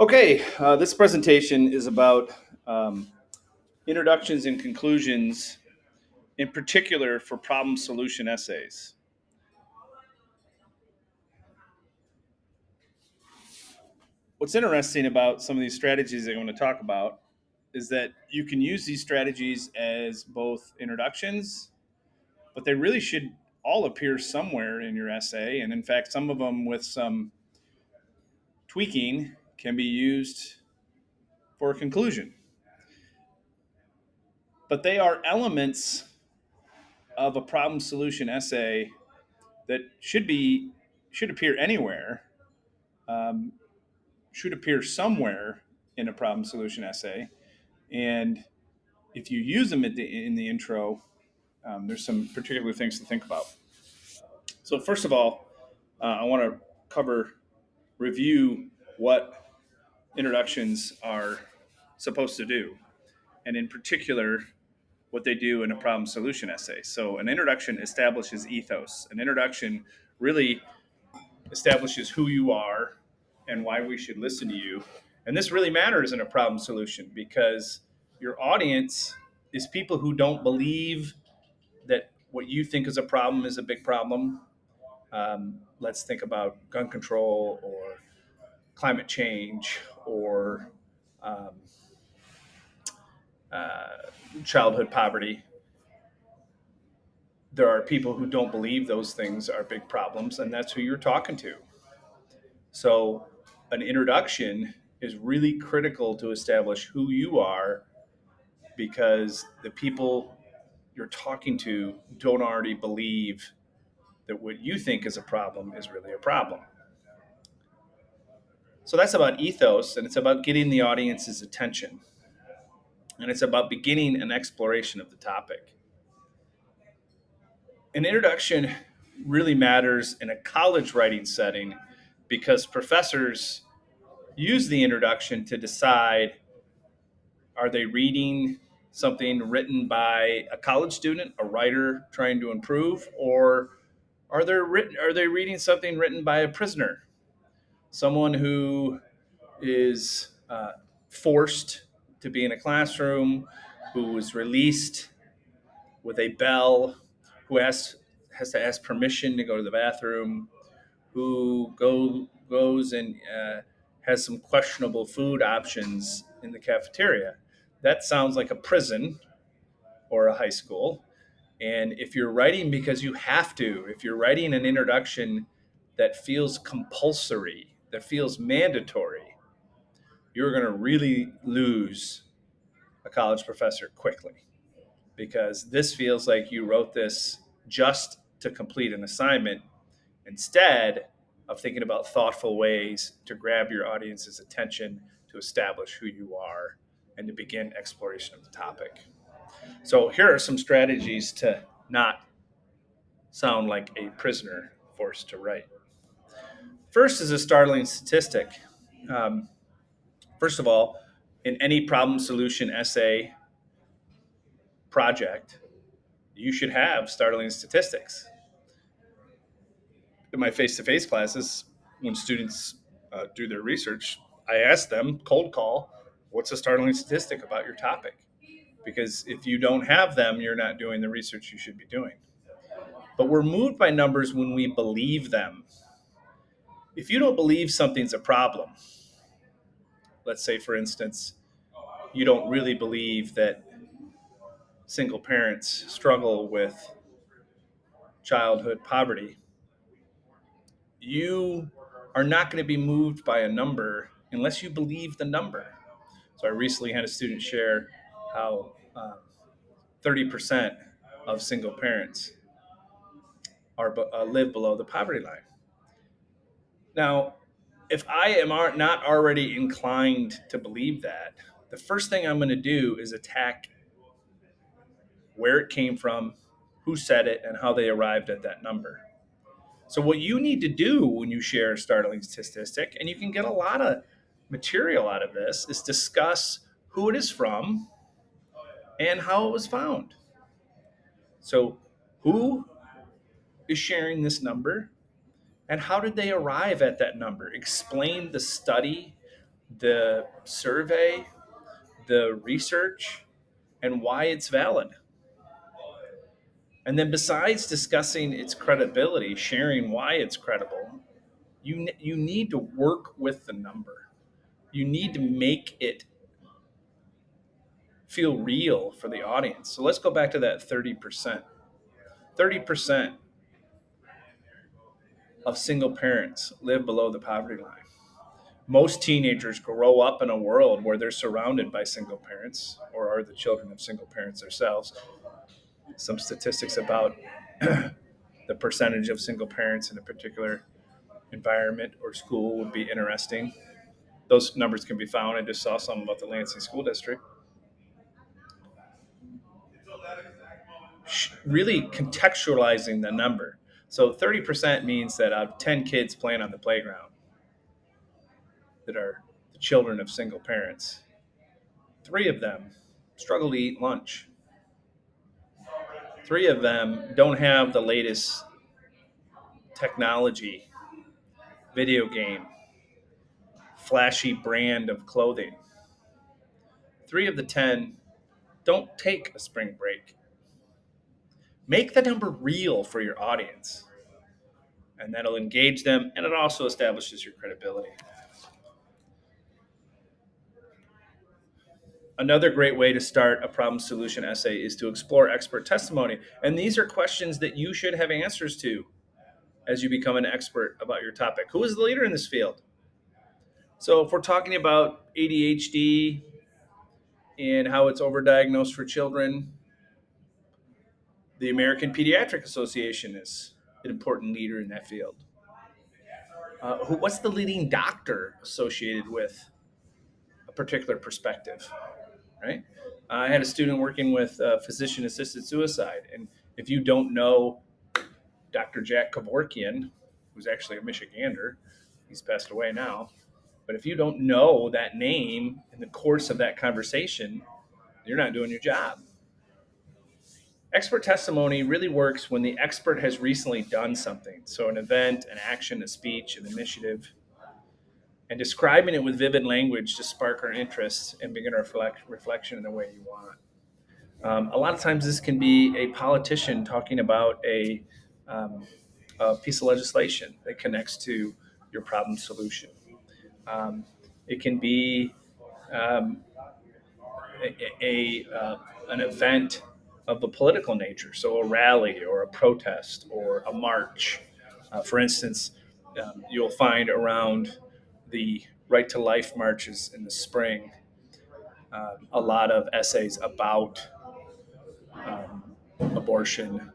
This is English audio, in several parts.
Okay, this presentation is about um, introductions and conclusions, in particular for problem solution essays. What's interesting about some of these strategies that I'm going to talk about is that you can use these strategies as both introductions, but they really should all appear somewhere in your essay. And in fact, some of them with some tweaking can be used for a conclusion. But they are elements of a problem solution essay that should appear anywhere, um, should appear somewhere in a problem solution essay. And if you use them in the intro, there's some particular things to think about. So first of all, I want to cover review what introductions are supposed to do, and in particular, what they do in a problem solution essay. So an introduction establishes ethos. An introduction really establishes who you are and why we should listen to you. And this really matters in a problem solution because your audience is people who don't believe that what you think is a problem is a big problem. Let's think about gun control or climate change or um, uh, childhood poverty. There are people who don't believe those things are big problems, and that's who you're talking to. So, an introduction is really critical to establish who you are because the people you're talking to don't already believe that what you think is a problem is really a problem. So, that's about ethos, and it's about getting the audience's attention, and it's about beginning an exploration of the topic. An introduction really matters in a college writing setting because professors use the introduction to decide, are they reading something written by a college student, a writer trying to improve, or are they reading something written by a prisoner, someone who is forced to be in a classroom, who was released with a bell, who has to ask permission to go to the bathroom, who goes and has some questionable food options in the cafeteria. That sounds like a prison or a high school. And if you're writing because you have to, if you're writing an introduction that feels compulsory, that feels mandatory, you're going to really lose a college professor quickly because this feels like you wrote this just to complete an assignment instead of thinking about thoughtful ways to grab your audience's attention, to establish who you are, and to begin exploration of the topic. So, here are some strategies to not sound like a prisoner forced to write. First is a startling statistic. Um, First of all, in any problem solution essay project, you should have startling statistics. In my face to face classes, when students do their research, I ask them cold call, what's a startling statistic about your topic? Because if you don't have them, you're not doing the research you should be doing. But we're moved by numbers when we believe them. If you don't believe something's a problem, let's say, for instance, you don't really believe that single parents struggle with childhood poverty, you are not going to be moved by a number unless you believe the number. So I recently had a student share how 30% of single parents live below the poverty line. Now, if I am not already inclined to believe that, the first thing I'm going to do is attack where it came from, who said it, and how they arrived at that number. So, what you need to do when you share a startling statistic, and you can get a lot of material out of this, is discuss who it is from and how it was found. So, who is sharing this number and how did they arrive at that number? Explain the study, the survey, the research, and why it's valid. And then, besides discussing its credibility, sharing why it's credible, you need to work with the number. You need to make it feel real for the audience. So let's go back to that 30%. 30% of single parents live below the poverty line. Most teenagers grow up in a world where they're surrounded by single parents or are the children of single parents themselves. Some statistics about the percentage of single parents in a particular environment or school would be interesting. Those numbers can be found. I just saw some about the Lansing School District. Really contextualizing the number. So 30% means that out of 10 kids playing on the playground that are the children of single parents, 3 of them struggle to eat lunch. 3 of them don't have the latest technology, video game, flashy brand of clothing. 3 of the 10 don't take a spring break. Make the number real for your audience, and that'll engage them, and it also establishes your credibility. Another great way to start a problem solution essay is to explore expert testimony. And these are questions that you should have answers to as you become an expert about your topic. Who is the leader in this field? So, if we're talking about ADHD and how it's overdiagnosed for children, the American Pediatric Association is an important leader in that field. What's the leading doctor associated with a particular perspective? Right? I had a student working with physician assisted suicide. And if you don't know Dr. Jack Kevorkian, who's actually a Michigander, he's passed away now. But if you don't know that name in the course of that conversation, you're not doing your job. Expert testimony really works when the expert has recently done something. So, an event, an action, a speech, an initiative, and describing it with vivid language to spark our interest and begin our reflection in the way you want. A lot of times, this can be a politician talking about a piece of legislation that connects to your problem solution. Um, it can be um, an event of a political nature, so a rally or a protest or a march. For instance, you'll find around the Right to Life marches in the spring a lot of essays about abortion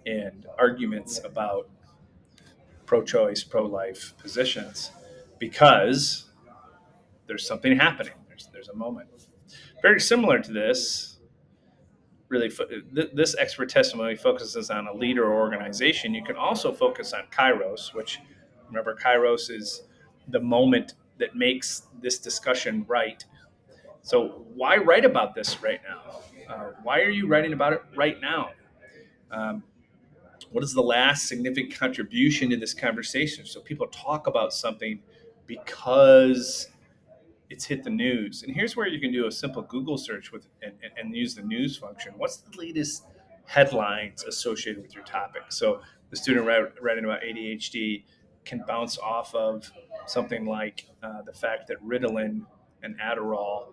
and arguments about pro-choice, pro-life positions because there's something happening. There's a moment. Very similar to this, really, this expert testimony focuses on a leader or organization. You can also focus on Kairos, which, remember, Kairos is the moment that makes this discussion right. So, why write about this right now? Why are you writing about it right now? Um, what is the last significant contribution to this conversation? So, people talk about something because it's hit the news. And here's where you can do a simple Google search with and use the news function. What's the latest headlines associated with your topic? So the student writing about ADHD can bounce off of something like the fact that Ritalin and Adderall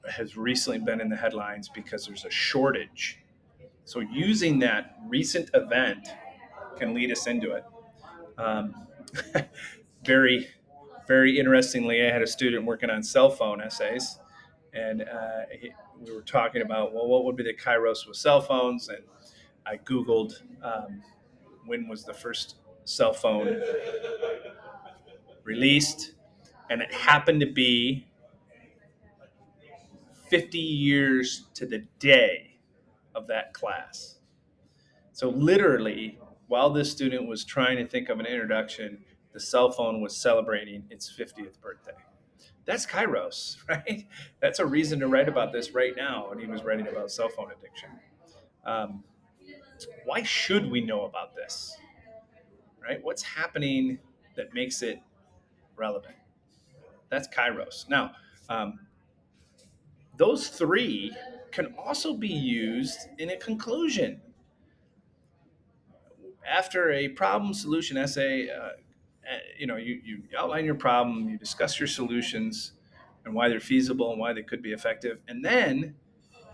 has recently been in the headlines because there's a shortage. So using that recent event can lead us into it. Um, very, very interestingly, I had a student working on cell phone essays, and we were talking about, well, what would be the Kairos with cell phones? And I Googled when was the first cell phone released, and it happened to be 50 years to the day of that class. So literally, while this student was trying to think of an introduction, the cell phone was celebrating its 50th birthday. That's Kairos, right? That's a reason to write about this right now. And he was writing about cell phone addiction. Um, why should we know about this, right? What's happening that makes it relevant? That's Kairos. Now, um, those three can also be used in a conclusion. After a problem solution essay, you outline your problem, you discuss your solutions and why they're feasible and why they could be effective. And then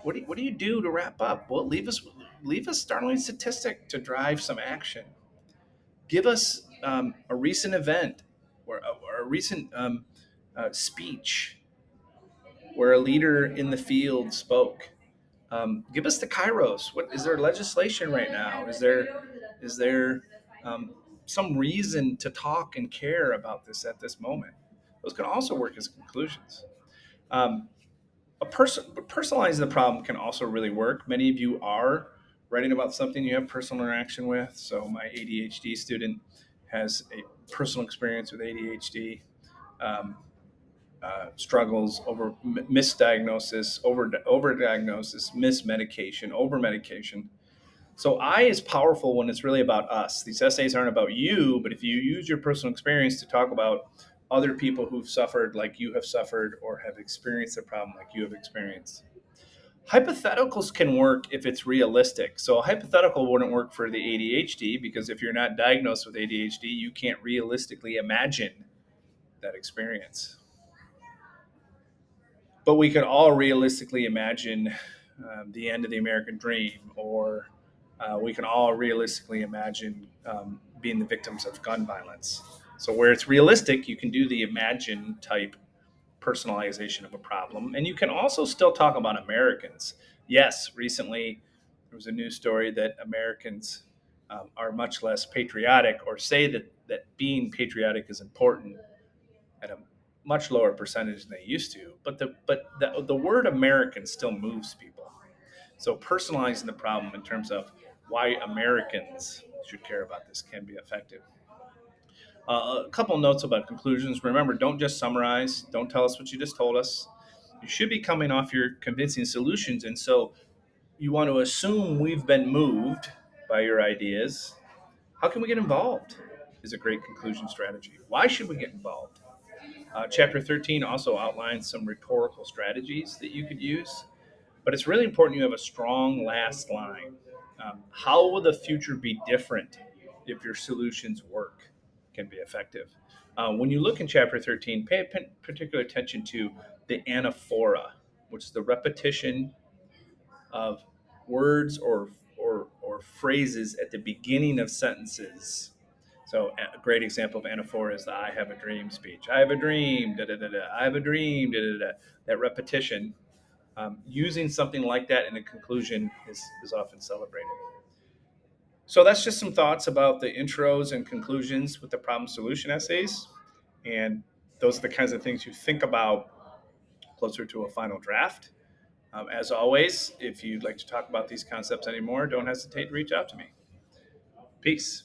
what do you do to wrap up? Well, leave a startling statistic to drive some action. Give us a recent event or a recent speech where a leader in the field spoke. Give us the Kairos. What is there legislation right now? Is there um, some reason to talk and care about this at this moment? Those can also work as conclusions. Um, Personalizing the problem can also really work. Many of you are writing about something you have personal interaction with. So my ADHD student has a personal experience with ADHD. Um, Struggles over misdiagnosis, overdiagnosis, mismedication, over medication. So I is powerful when it's really about us. These essays aren't about you, but if you use your personal experience to talk about other people who've suffered like you have suffered or have experienced a problem like you have experienced. Hypotheticals can work if it's realistic. So a hypothetical wouldn't work for the ADHD because if you're not diagnosed with ADHD, you can't realistically imagine that experience. But we could all realistically imagine the end of the American dream, or we can all realistically imagine being the victims of gun violence. So, where it's realistic, you can do the imagine type personalization of a problem. And you can also still talk about Americans. Yes, recently there was a news story that Americans are much less patriotic or say that being patriotic is important at a much lower percentage than they used to. But the word American still moves people. So personalizing the problem in terms of why Americans should care about this can be effective. A couple notes about conclusions. Remember, don't just summarize. Don't tell us what you just told us. You should be coming off your convincing solutions. And so you want to assume we've been moved by your ideas. How can we get involved? Is a great conclusion strategy. Why should we get involved? Chapter 13 also outlines some rhetorical strategies that you could use, but it's really important you have a strong last line. How will the future be different if your solutions work? Can be effective. When you look in chapter 13, pay particular attention to the anaphora, which is the repetition of words or phrases at the beginning of sentences. So a great example of anaphora is the "I have a dream" speech. I have a dream. Da da da da. I have a dream. Da da da. That repetition, using something like that in a conclusion is often celebrated. So that's just some thoughts about the intros and conclusions with the problem solution essays, and those are the kinds of things you think about closer to a final draft. As always, if you'd like to talk about these concepts anymore, don't hesitate to reach out to me. Peace.